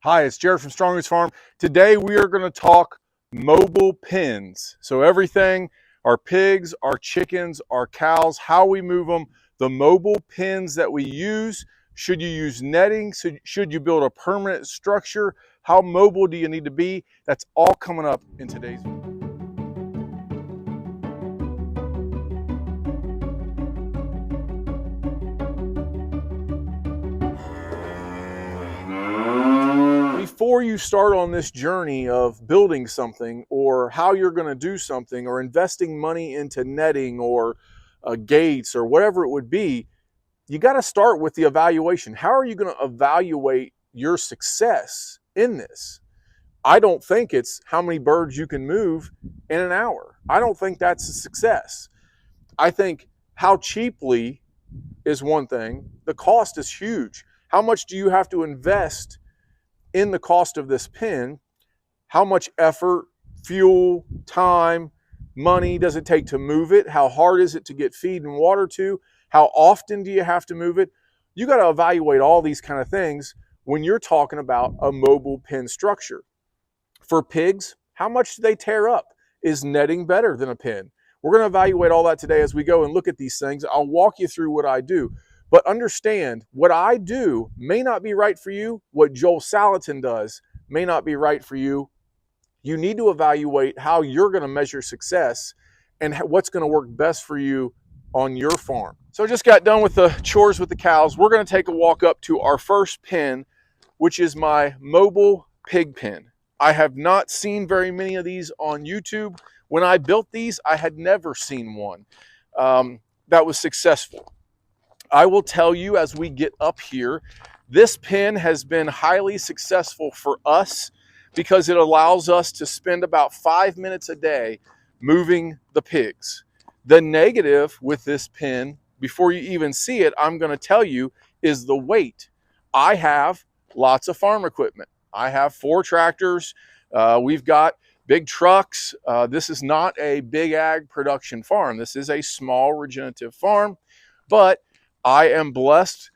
Hi, it's Jared from Strong Roots Farm. Today we are going to talk mobile pens. So everything, our pigs, our chickens, our cows, how we move them, the mobile pens that we use. Should you use netting? Should you build a permanent structure? How mobile do you need to be? That's all coming up in today's video. Before you start on this journey of building something or how you're going to do something or investing money into netting or gates or whatever it would be, you got to start with the evaluation. How are you going to evaluate your success in this? I don't think it's how many birds you can move in an hour. I don't think that's a success. I think how cheaply is one thing. The cost is huge. How much do you have to invest in the cost of this pen? How much effort, fuel, time, money does it take to move it? How hard is it to get feed and water to? How often do you have to move it? You got to evaluate all these kind of things when you're talking about a mobile pen structure. For pigs, how much do they tear up? Is netting better than a pen? We're going to evaluate all that today as we go and look at these things. I'll walk you through what I do. But understand, what I do may not be right for you. What Joel Salatin does may not be right for you. You need to evaluate how you're going to measure success and what's going to work best for you on your farm. So I just got done with the chores with the cows. We're going to take a walk up to our first pen, which is my mobile pig pen. I have not seen very many of these on YouTube. When I built these, I had never seen one that was successful. I will tell you as we get up here, this pen has been highly successful for us because it allows us to spend about 5 minutes a day moving the pigs. The negative with this pen, before you even see it, I'm going to tell you, is the weight. I have lots of farm equipment. I have 4 tractors. We've got big trucks. This is not a big ag production farm. This is a small regenerative farm, but I am blessed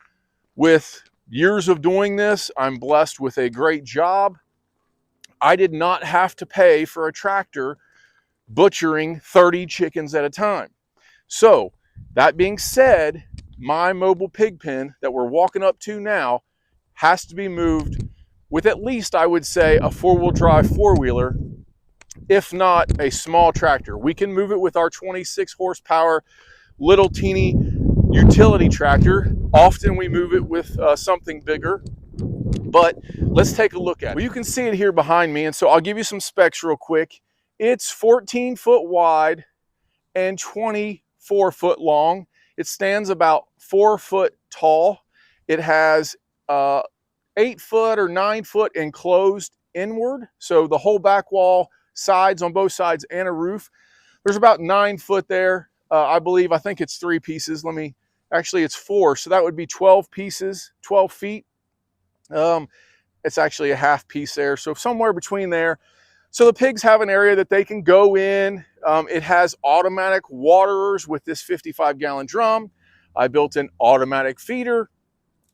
with years of doing this. I'm blessed with a great job. I did not have to pay for a tractor butchering 30 chickens at a time. So that being said, my mobile pig pen that we're walking up to now has to be moved with at least, I would say, a 4-wheel drive 4-wheeler, if not a small tractor. We can move it with our 26 horsepower little teeny utility tractor. Often we move it with something bigger, but let's take a look at it. Well, you can see it here behind me, and so I'll give you some specs real quick. It's 14 foot wide and 24 foot long. It stands about 4 foot tall. It has 8 foot or 9 foot enclosed inward, so the whole back wall, sides on both sides, and a roof. There's about 9 foot there. I think it's 3 pieces. Actually it's 4, so that would be 12 pieces, 12 feet. It's actually a half piece there, so somewhere between there. So the pigs have an area that they can go in. It has automatic waterers with this 55-gallon drum. I built an automatic feeder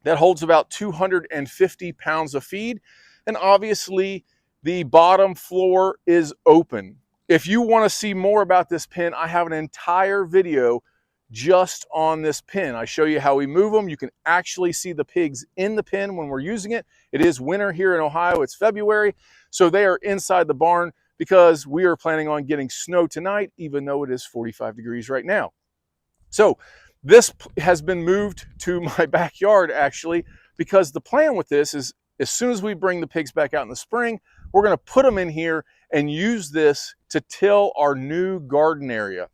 that holds about 250 pounds of feed. And obviously the bottom floor is open. If you want to see more about this pen, I have an entire video just on this pen. I show you how we move them. You can actually see the pigs in the pen when we're using it. It is winter here in Ohio. It's February. So they are inside the barn because we are planning on getting snow tonight, even though it is 45 degrees right now. So this has been moved to my backyard actually, because the plan with this is as soon as we bring the pigs back out in the spring, we're going to put them in here and use this to till our new garden area.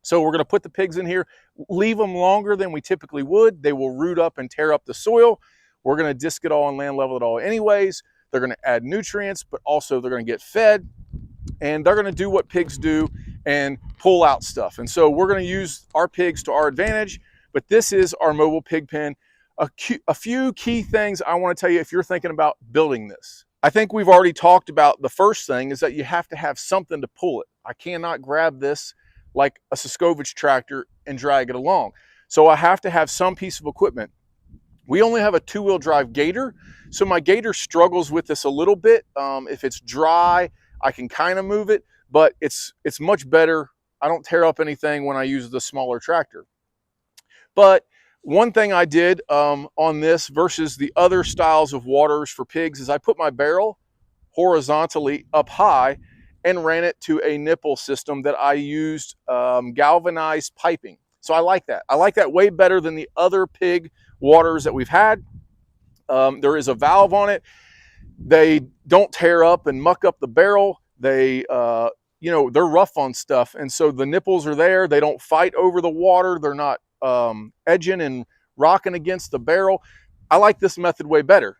So we're going to put the pigs in here, leave them longer than we typically would. They will root up and tear up the soil. We're going to disc it all and land level it all anyways. They're going to add nutrients, but also they're going to get fed, and they're going to do what pigs do and pull out stuff. And so we're going to use our pigs to our advantage, but this is our mobile pig pen. A few key things I want to tell you if you're thinking about building this. I think we've already talked about the first thing is that you have to have something to pull it. I cannot grab this like a Siskovich tractor and drag it along. So I have to have some piece of equipment. We only have a 2-wheel drive gator, so my gator struggles with this a little bit. If it's dry, I can kind of move it, but it's much better. I don't tear up anything when I use the smaller tractor. But one thing I did on this versus the other styles of waters for pigs is I put my barrel horizontally up high and ran it to a nipple system that I used galvanized piping. So I like that. I like that way better than the other pig waters that we've had. There is a valve on it. They don't tear up and muck up the barrel. They, you know, they're rough on stuff. And so the nipples are there. They don't fight over the water. They're not edging and rocking against the barrel. I like this method way better.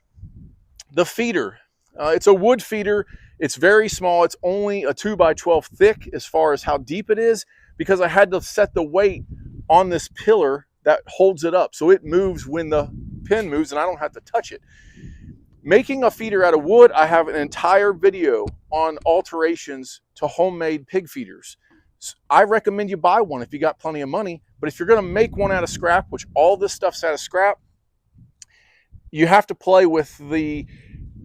The feeder, it's a wood feeder. It's very small. It's only a 2x12 thick as far as how deep it is, because I had to set the weight on this pillar that holds it up so it moves when the pin moves and I don't have to touch it. Making a feeder out of wood, I have an entire video on alterations to homemade pig feeders. I recommend you buy one if you got plenty of money, but if you're going to make one out of scrap, which all this stuff's out of scrap, you have to play with the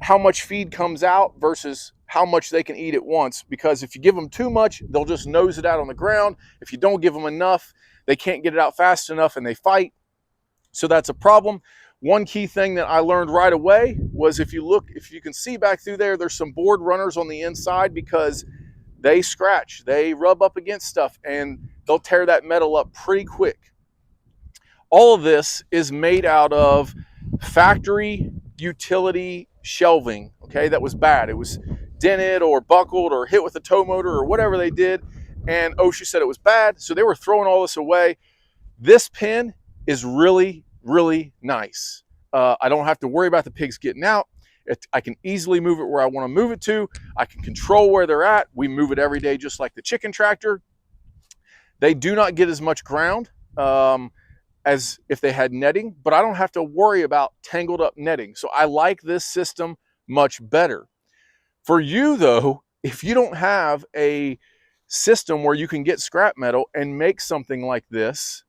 how much feed comes out versus how much they can eat at once, because if you give them too much, they'll just nose it out on the ground. If you don't give them enough, they can't get it out fast enough and they fight. So that's a problem. One key thing that I learned right away was if you can see back through there, there's some board runners on the inside because they scratch, they rub up against stuff, and they'll tear that metal up pretty quick. All of this is made out of factory utility shelving, okay, that was bad. It was dented or buckled or hit with a tow motor or whatever they did, and OSHA said it was bad, so they were throwing all this away. This pin is really, really nice. I don't have to worry about the pigs getting out. I can easily move it where I want to move it to. I can control where they're at. We move it every day just like the chicken tractor. They do not get as much ground as if they had netting, but I don't have to worry about tangled up netting. So I like this system much better. For you though, if you don't have a system where you can get scrap metal and make something like this,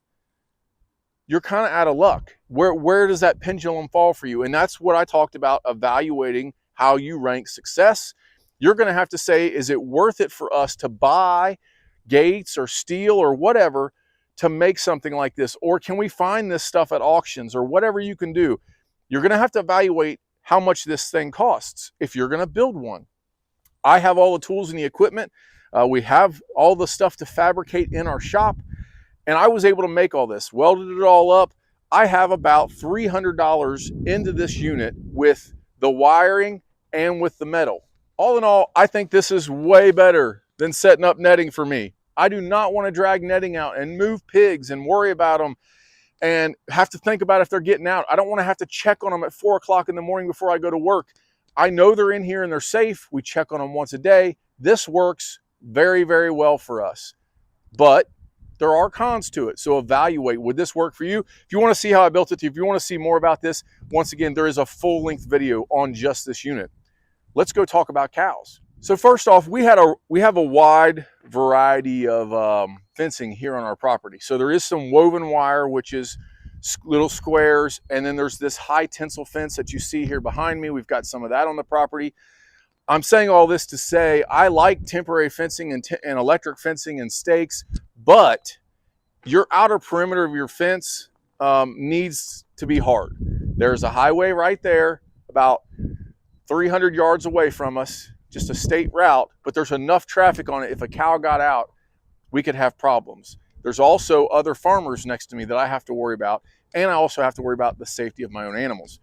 you're kind of out of luck. Where does that pendulum fall for you? And that's what I talked about, evaluating how you rank success. You're going to have to say, is it worth it for us to buy gates or steel or whatever to make something like this? Or can we find this stuff at auctions or whatever you can do? You're going to have to evaluate how much this thing costs if you're going to build one. I have all the tools and the equipment. We have all the stuff to fabricate in our shop. And I was able to make all this, welded it all up. I have about $300 into this unit with the wiring and with the metal. All in all, I think this is way better than setting up netting for me. I do not want to drag netting out and move pigs and worry about them and have to think about if they're getting out. I don't want to have to check on them at 4 o'clock in the morning before I go to work. I know they're in here and they're safe. We check on them once a day. This works very, very well for us. But there are cons to it. So evaluate, would this work for you? If you want to see how I built it, if you want to see more about this, once again, there is a full-length video on just this unit. Let's go talk about cows. So first off, we have a wide variety of fencing here on our property. So there is some woven wire, which is little squares, and then there's this high tensile fence that you see here behind me. We've got some of that on the property. I'm saying all this to say I like temporary fencing and electric fencing and stakes, but your outer perimeter of your fence needs to be hard. There's a highway right there about 300 yards away from us, just a state route, but there's enough traffic on it. If a cow got out, we could have problems. There's also other farmers next to me that I have to worry about, and I also have to worry about the safety of my own animals.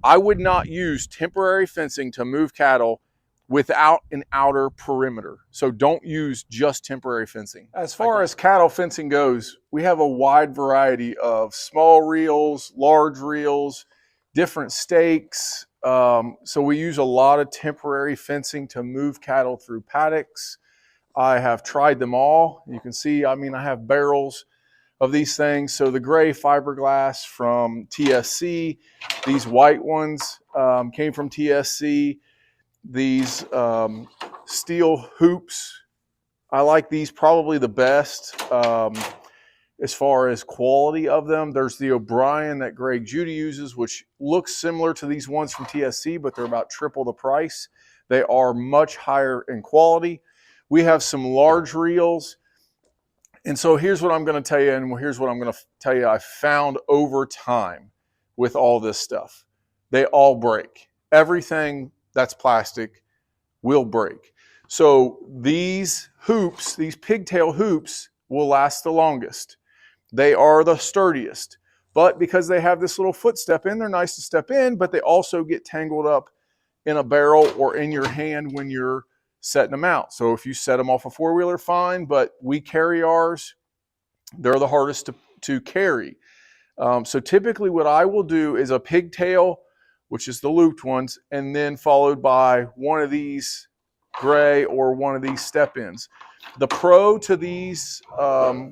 I would not use temporary fencing to move cattle without an outer perimeter. So don't use just temporary fencing. As far as cattle fencing goes, we have a wide variety of small reels, large reels, different stakes. So we use a lot of temporary fencing to move cattle through paddocks. I have tried them all. You can see, I mean, I have barrels of these things. So the gray fiberglass from TSC, these white ones came from TSC. These steel hoops, I like these probably the best. as far as quality of them. There's the O'Brien that Greg Judy uses, which looks similar to these ones from TSC, but they're about triple the price. They are much higher in quality. We have some large reels. And so here's what I'm going to tell you, and here's what I'm going to tell you I found over time with all this stuff. They all break. Everything that's plastic will break. So these hoops, these pigtail hoops, will last the longest. They are the sturdiest. But because they have this little foot step in, they're nice to step in, but they also get tangled up in a barrel or in your hand when you're setting them out. So if you set them off a four-wheeler, fine, but we carry ours. They're the hardest to carry. So typically what I will do is a pigtail, which is the looped ones, and then followed by one of these gray or one of these step-ins. The pro to these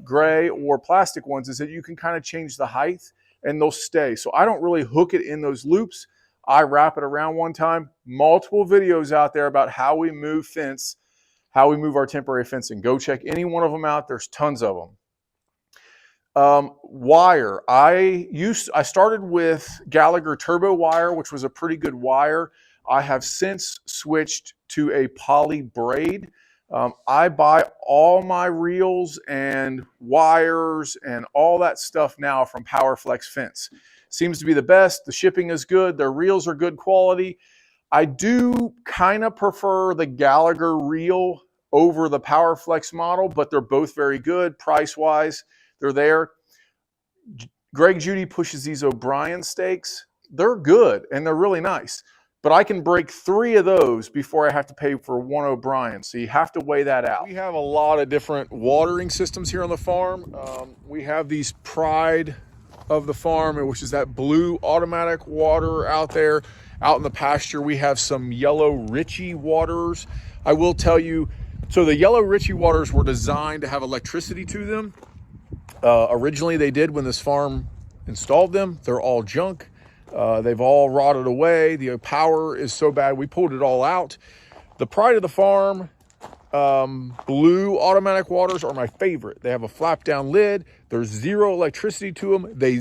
gray or plastic ones is that you can kind of change the height and they'll stay. So I don't really hook it in those loops. I wrap it around one time. Multiple videos out there about how we move fence, how we move our temporary fencing. Go check any one of them out. There's tons of them. Wire. I started with Gallagher Turbo wire, which was a pretty good wire. I have since switched to a poly braid. I buy all my reels and wires and all that stuff now from PowerFlex Fence. Seems to be the best. The shipping is good. Their reels are good quality. I do kind of prefer the Gallagher reel over the PowerFlex model, but they're both very good price-wise. They're there. Greg Judy pushes these O'Brien stakes. They're good and they're really nice, but I can break 3 of those before I have to pay for 1 O'Brien. So you have to weigh that out. We have a lot of different watering systems here on the farm. We have these Pride of the farm, which is that blue automatic water out there. Out in the pasture, we have some yellow Ritchie waters. I will tell you, so the yellow Ritchie waters were designed to have electricity to them. Originally they did when this farm installed them. They're all junk. They've all rotted away. The power is so bad, we pulled it all out. The Pride of the Farm blue automatic waters are my favorite. They have a flap down lid. There's 0 electricity to them. They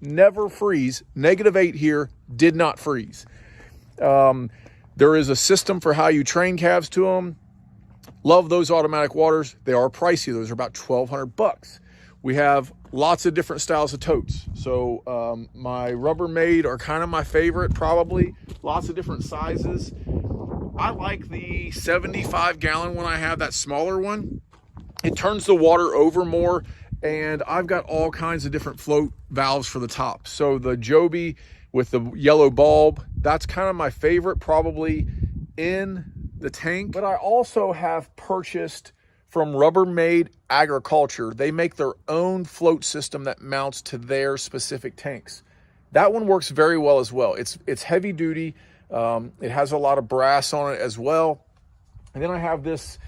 never freeze. -8 here, did not freeze. There is a system for how you train calves to them. Love those automatic waters. They are pricey. Those are about $1,200. We have lots of different styles of totes. So my Rubbermaid are kind of my favorite, probably. Lots of different sizes. I like the 75-gallon one I have, that smaller one. It turns the water over more, and I've got all kinds of different float valves for the top. So the Joby with the yellow bulb, that's kind of my favorite, probably in the tank. But I also have purchased from Rubbermaid Agriculture. They make their own float system that mounts to their specific tanks. That one works very well as well. It's heavy duty. It has a lot of brass on it as well. And then I have this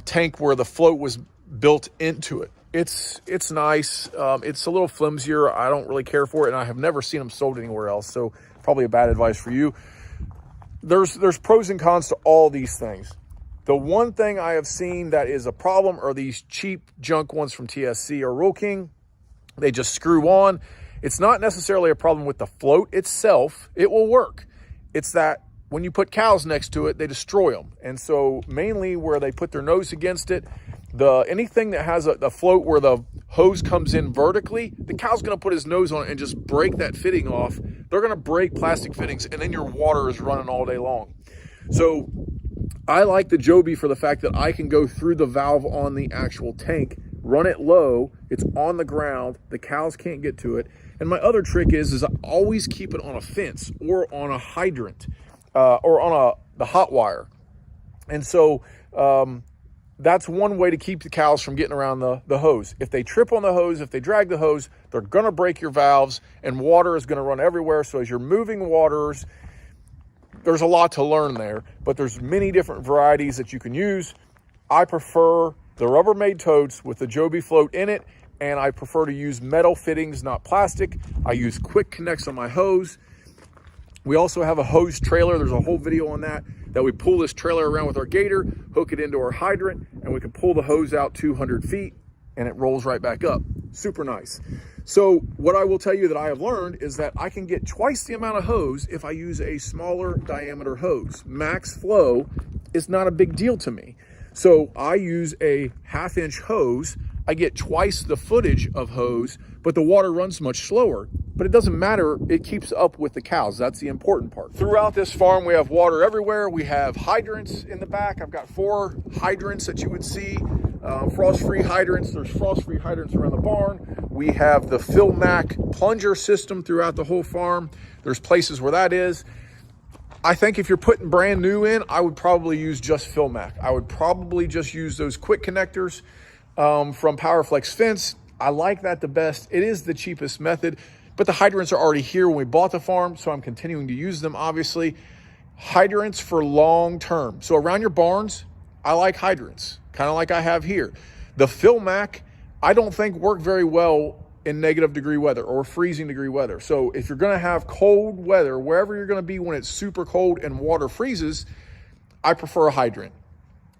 tank where the float was built into it. It's nice. It's a little flimsier. I don't really care for it, and I have never seen them sold anywhere else. So probably a bad advice for you. There's pros and cons to all these things. The one thing I have seen that is a problem are these cheap junk ones from TSC or Roll King. They just screw on. It's not necessarily a problem with the float itself. It will work. It's that when you put cows next to it, they destroy them. And so mainly where they put their nose against it, anything that has a float where the hose comes in vertically, the cow's going to put his nose on it and just break that fitting off. They're going to break plastic fittings, and then your water is running all day long. So I like the Joby for the fact that I can go through the valve on the actual tank, run it low, it's on the ground, the cows can't get to it. And my other trick is I always keep it on a fence or on a hydrant or on the hot wire. And so that's one way to keep the cows from getting around the hose. If they trip on the hose, if they drag the hose, they're going to break your valves, and water is going to run everywhere. So as you're moving waters, there's a lot to learn there, but there's many different varieties that you can use. I prefer the Rubbermaid totes with the Joby float in it, and I prefer to use metal fittings, not plastic. I use quick connects on my hose. We also have a hose trailer. There's a whole video on that we pull this trailer around with our gator, hook it into our hydrant, and we can pull the hose out 200 feet and it rolls right back up. Super nice. So what I will tell you that I have learned is that I can get twice the amount of hose if I use a smaller diameter hose. Max flow is not a big deal to me. So I use a 1/2-inch hose. I get twice the footage of hose, but the water runs much slower. But it doesn't matter, it keeps up with the cows. That's the important part. Throughout this farm, we have water everywhere. We have hydrants in the back. I've got 4 hydrants that you would see, frost-free hydrants. There's frost-free hydrants around the barn. We have the Phil-Mac plunger system throughout the whole farm. There's places where that is. I think if you're putting brand new in, I would probably use just Phil-Mac. I would probably just use those quick connectors from PowerFlex Fence. I like that the best. It is the cheapest method, but the hydrants are already here when we bought the farm, so I'm continuing to use them, obviously. Hydrants for long term. So around your barns, I like hydrants, kind of like I have here. The Phil-Mac, I don't think work very well in negative degree weather or freezing degree weather. So if you're gonna have cold weather, wherever you're gonna be when it's super cold and water freezes, I prefer a hydrant.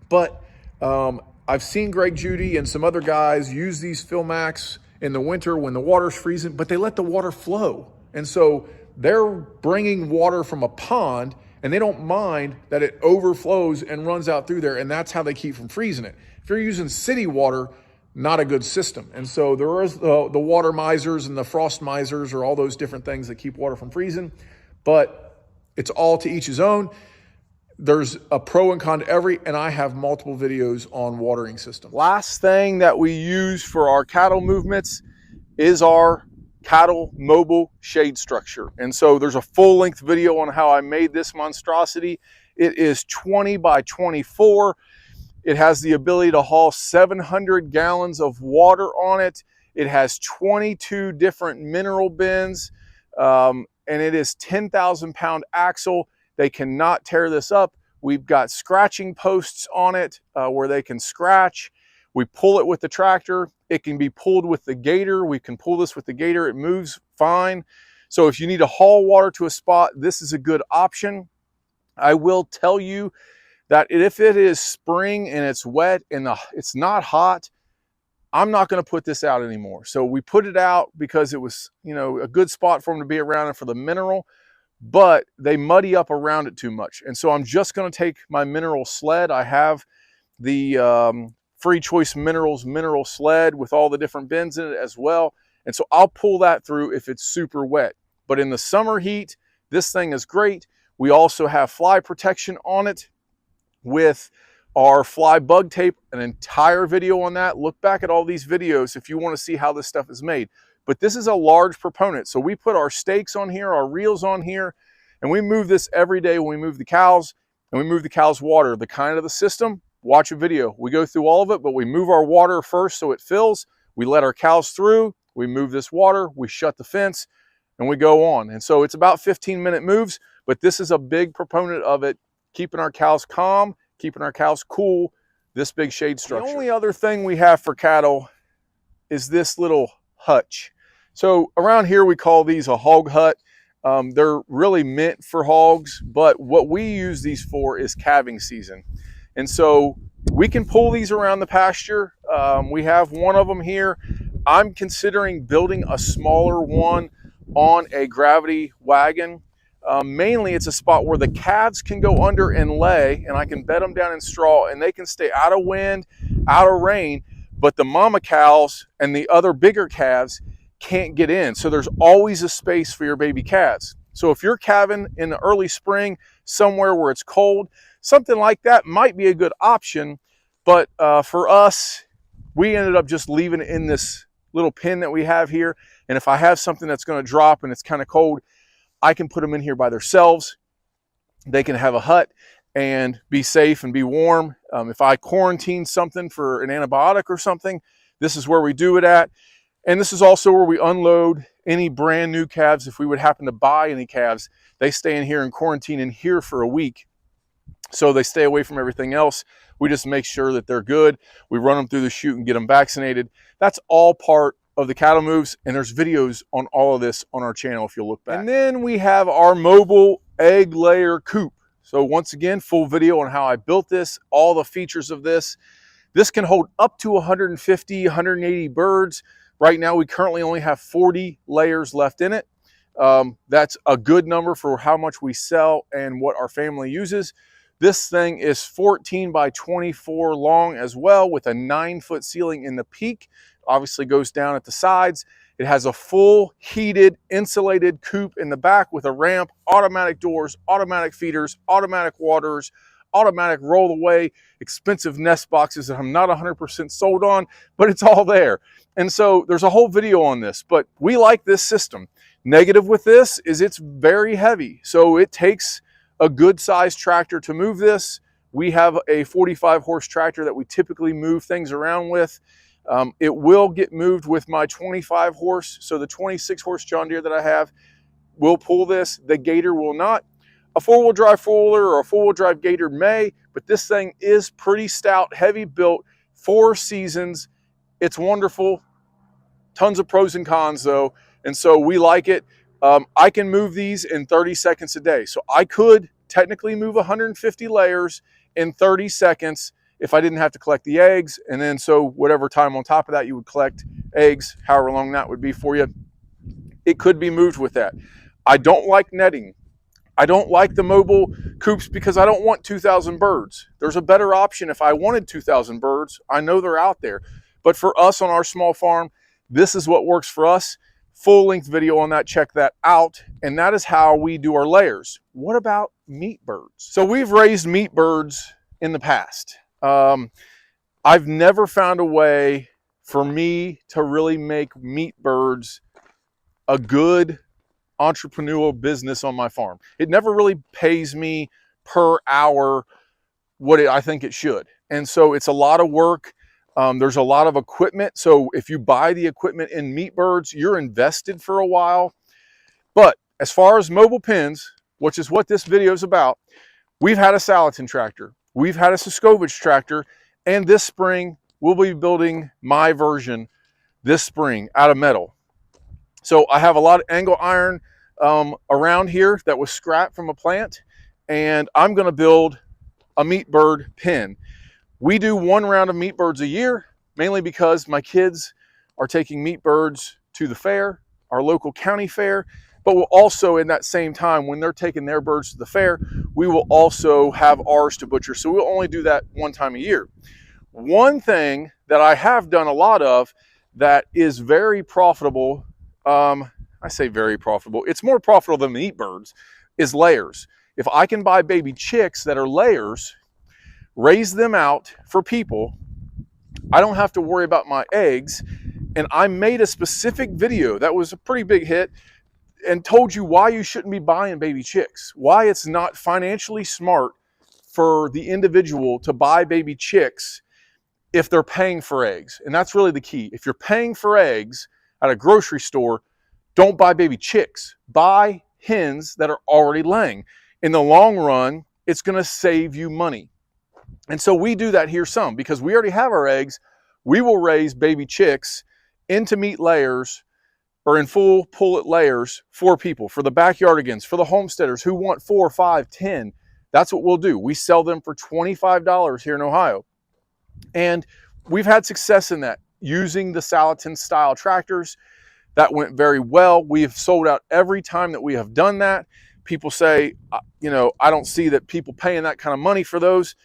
But I've seen Greg Judy and some other guys use these Phil-Macs in the winter when the water's freezing, but they let the water flow. And so they're bringing water from a pond and they don't mind that it overflows and runs out through there, and that's how they keep from freezing it. If you're using city water, not a good system. And so there is the water misers and the frost misers, or all those different things that keep water from freezing, but it's all to each his own. There's a pro and con to every, and I have multiple videos on watering systems. Last thing that we use for our cattle movements is our cattle mobile shade structure. And so there's a full length video on how I made this monstrosity. It is 20 by 24. It has the ability to haul 700 gallons of water on it. It has 22 different mineral bins, and it is 10,000 pound axle. They cannot tear this up. We've got scratching posts on it where they can scratch. We pull it with the tractor. It can be pulled with the gator. We can pull this with the gator. It moves fine. So if you need to haul water to a spot, this is a good option. I will tell you that if it is spring and it's wet and it's not hot, I'm not going to put this out anymore. So we put it out because it was, you know, a good spot for them to be around and for the mineral, but they muddy up around it too much. And so I'm just going to take my mineral sled. I have the Free Choice Minerals mineral sled with all the different bins in it as well. And so I'll pull that through if it's super wet. But in the summer heat, this thing is great. We also have fly protection on it with our fly bug tape, an entire video on that. Look back at all these videos if you want to see how this stuff is made. But this is a large proponent. So we put our stakes on here, our reels on here, and we move this every day when we move the cows, and we move the cows' water. The kind of the system, watch a video. We go through all of it, but we move our water first so it fills. We let our cows through. We move this water. We shut the fence, and we go on. And so it's about 15-minute moves, but this is a big proponent of it, keeping our cows calm, keeping our cows cool, this big shade structure. The only other thing we have for cattle is this little hutch. So around here we call these a hog hut. They're really meant for hogs, but what we use these for is calving season. And so we can pull these around the pasture. We have one of them here. I'm considering building a smaller one on a gravity wagon. Mainly it's a spot where the calves can go under and lay, and I can bed them down in straw and they can stay out of wind, out of rain, but the mama cows and the other bigger calves can't get in. So there's always a space for your baby calves. So if you're calving in the early spring somewhere where it's cold, something like that might be a good option. But for us, we ended up just leaving it in this little pen that we have here. And if I have something that's going to drop and it's kind of cold, I can put them in here by themselves. They can have a hut and be safe and be warm. If I quarantine something for an antibiotic or something, this is where we do it at. And this is also where we unload any brand new calves. If we would happen to buy any calves, they stay in here and quarantine in here for a week. So they stay away from everything else. We just make sure that they're good. We run them through the chute and get them vaccinated. That's all part of the cattle moves, and there's videos on all of this on our channel if you'll look back. And then we have our mobile egg layer coop. So once again, full video on how I built this, all the features of this. This can hold up to 150, 180 birds. Right now, we currently only have 40 layers left in it. That's a good number for how much we sell and what our family uses. This thing is 14 by 24 long as well, with a 9-foot ceiling in the peak. Obviously goes down at the sides. It has a full heated, insulated coop in the back with a ramp, automatic doors, automatic feeders, automatic waters, automatic roll away, expensive nest boxes that I'm not 100% sold on, but it's all there. And so there's a whole video on this, but we like this system. Negative with this is it's very heavy. So it takes a good sized tractor to move this. We have a 45 horse tractor that we typically move things around with. It will get moved with my 25 horse. So the 26 horse John Deere that I have will pull this. The Gator will not. A 4-wheel drive 4-wheeler or a 4-wheel drive Gator may, but this thing is pretty stout, heavy built, 4 seasons. It's wonderful. Tons of pros and cons though. And so we like it. I can move these in 30 seconds a day. So I could technically move 150 layers in 30 seconds if I didn't have to collect the eggs. And then so whatever time on top of that you would collect eggs, however long that would be for you, it could be moved with that. I don't like netting. I don't like the mobile coops because I don't want 2,000 birds. There's a better option if I wanted 2,000 birds. I know they're out there. But for us on our small farm, this is what works for us. Full-length video on that, check that out. And that is how we do our layers. What about meat birds? So we've raised meat birds in the past. I've never found a way for me to really make meat birds a good entrepreneurial business on my farm. It never really pays me per hour what I think it should. And so it's a lot of work. There's a lot of equipment. So if you buy the equipment in meat birds, you're invested for a while. But as far as mobile pens, which is what this video is about, we've had a Salatin tractor. We've had a Siskovich tractor. And this spring, we'll be building my version this spring out of metal. So I have a lot of angle iron around here that was scrapped from a plant. And I'm going to build a meat bird pen. We do 1 round of meat birds a year, mainly because my kids are taking meat birds to the fair, our local county fair, but we'll also, in that same time, when they're taking their birds to the fair, we will also have ours to butcher. So we'll only do that 1 time a year. One thing that I have done a lot of that is very profitable, I say very profitable, it's more profitable than meat birds, is layers. If I can buy baby chicks that are layers, raise them out for people, I don't have to worry about my eggs. And I made a specific video that was a pretty big hit and told you why you shouldn't be buying baby chicks, why it's not financially smart for the individual to buy baby chicks if they're paying for eggs. And that's really the key. If you're paying for eggs at a grocery store, don't buy baby chicks. Buy hens that are already laying. In the long run, it's going to save you money. And so we do that here some because we already have our eggs. We will raise baby chicks into meat layers or in full pullet layers for people, for the backyardigans, for the homesteaders who want 4, 5, 10. That's what we'll do. We sell them for $25 here in Ohio. And we've had success in that using the Salatin style tractors. That went very well. We have sold out every time that we have done that. People say, you know, I don't see that people paying that kind of money for those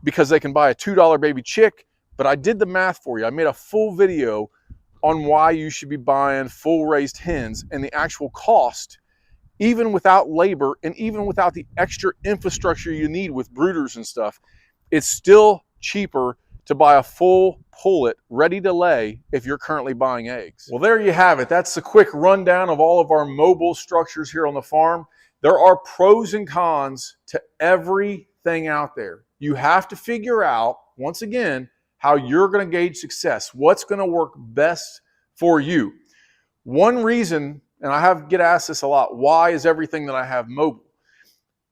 because they can buy a $2 baby chick. But I did the math for you. I made a full video on why you should be buying full raised hens and the actual cost, even without labor and even without the extra infrastructure you need with brooders and stuff. It's still cheaper to buy a full pullet ready to lay if you're currently buying eggs. Well, there you have it. That's the quick rundown of all of our mobile structures here on the farm. There are pros and cons to everything out there. You have to figure out, once again, how you're going to gauge success. What's going to work best for you? One reason, and I get asked this a lot, why is everything that I have mobile?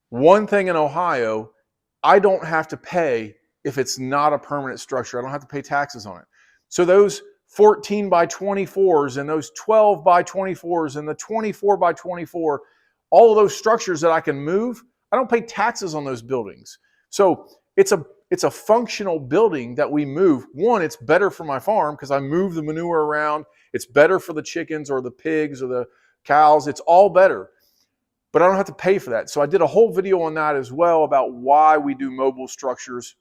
One thing in Ohio, I don't have to pay if it's not a permanent structure. I don't have to pay taxes on it. So those 14 by 24s and those 12 by 24s and the 24 by 24, all of those structures that I can move, I don't pay taxes on those buildings. So it's It's a functional building that we move. One, it's better for my farm because I move the manure around. It's better for the chickens or the pigs or the cows. It's all better. But I don't have to pay for that. So I did a whole video on that as well about why we do mobile structures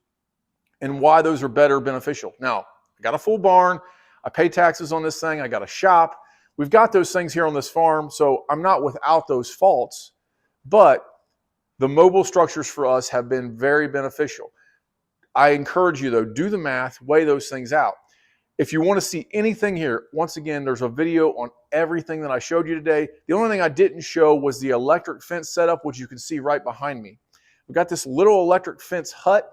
and why those are better beneficial. Now, I got a full barn. I pay taxes on this thing. I got a shop. We've got those things here on this farm, so I'm not without those faults. But the mobile structures for us have been very beneficial. I encourage you, though, do the math, weigh those things out. If you want to see anything here, once again, there's a video on everything that I showed you today. The only thing I didn't show was the electric fence setup, which you can see right behind me. We've got this little electric fence hut.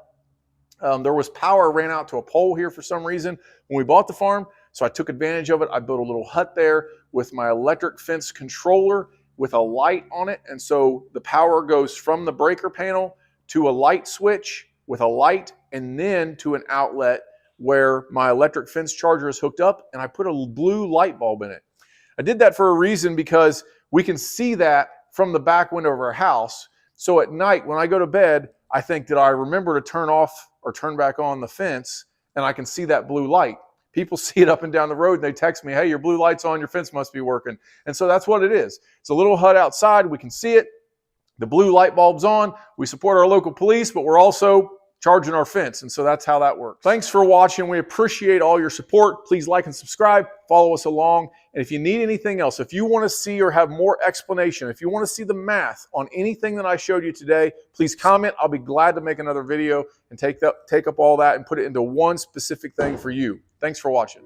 There was power ran out to a pole here for some reason when we bought the farm, so I took advantage of it. I built a little hut there with my electric fence controller with a light on it, and so the power goes from the breaker panel to a light switch with a light and then to an outlet where my electric fence charger is hooked up, and I put a blue light bulb in it. I did that for a reason because we can see that from the back window of our house. So at night when I go to bed, I think, did I remember to turn off or turn back on the fence? And I can see that blue light. People see it up and down the road and they text me, hey, your blue light's on, your fence must be working. And so that's what it is. It's a little hut outside. We can see it. The blue light bulb's on. We support our local police, but we're also charging our fence. And so that's how that works. Thanks for watching. We appreciate all your support. Please like and subscribe, follow us along. And if you need anything else, if you want to see or have more explanation, if you want to see the math on anything that I showed you today, please comment. I'll be glad to make another video and take up all that and put it into one specific thing for you. Thanks for watching.